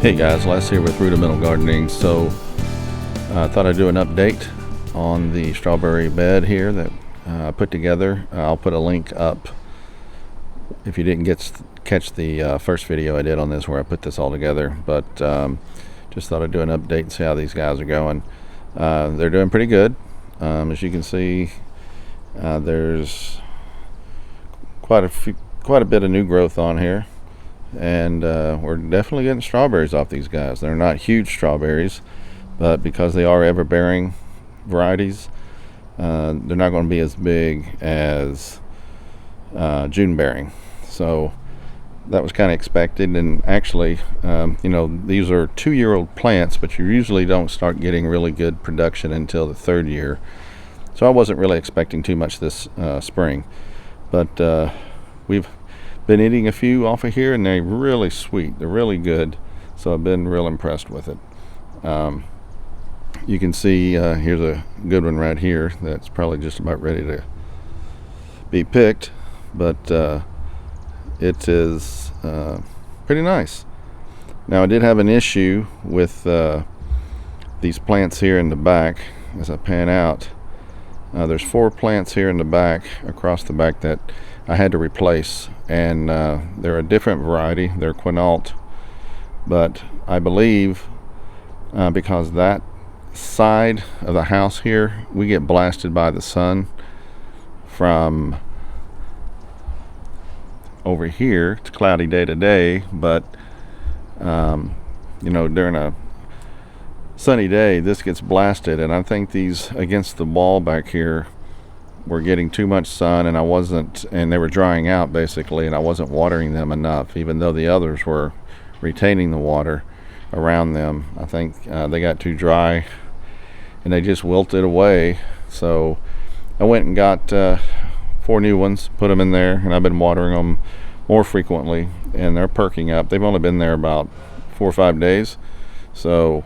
Hey guys, Les here with Rudimental Gardening. So I thought I'd do an update on the strawberry bed here that I put together. I'll put a link up if you didn't catch the first video I did on this where I put this all together. But just thought I'd do an update and see how these guys are going. They're doing pretty good. As you can see, there's quite a bit of new growth on here. And we're definitely getting strawberries off these guys. They're not huge strawberries, but because they are ever-bearing varieties, they're not going to be as big as June-bearing. So that was kind of expected. And actually, these are 2-year-old plants, but you usually don't start getting really good production until the 3rd year. So I wasn't really expecting too much this spring, but we've been eating a few off of here, and they're really sweet. They're really good, so I've been real impressed with it. You can see here's a good one right here that's probably just about ready to be picked, but it is pretty nice. Now I did have an issue with these plants here in the back. As I pan out, there's 4 plants here in the back, across the back, that I had to replace, and they're a different variety. They're Quinault, but I believe because that side of the house here, we get blasted by the sun from over here. It's cloudy day to day, but during a sunny day, this gets blasted, and I think these against the wall back here were getting too much sun, and they were drying out basically, and I wasn't watering them enough, even though the others were retaining the water around them. I think they got too dry and they just wilted away. So I went and got 4 new ones, put them in there, and I've been watering them more frequently, and they're perking up. They've only been there about 4 or 5 days. So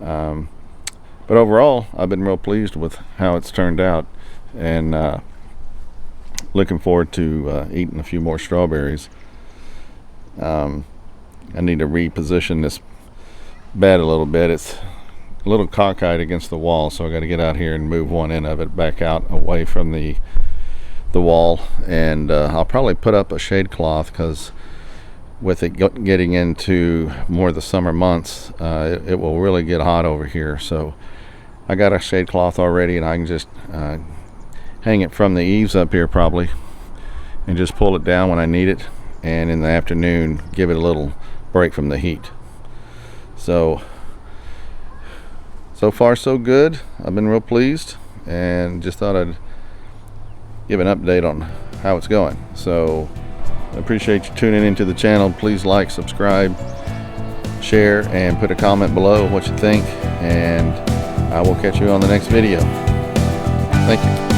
but overall, I've been real pleased with how it's turned out, and looking forward to eating a few more strawberries. I need to reposition this bed a little bit. It's a little cockeyed against the wall, so I got to get out here and move one end of it back out away from the wall, and I'll probably put up a shade cloth, because with it getting into more of the summer months, it will really get hot over here. So I got a shade cloth already, and I can just hang it from the eaves up here probably, and just pull it down when I need it, and in the afternoon give it a little break from the heat. So far so good. I've been real pleased, and just thought I'd give an update on how it's going. So I appreciate you tuning into the channel. Please like, subscribe, share, and put a comment below what you think, and I will catch you on the next video. Thank you.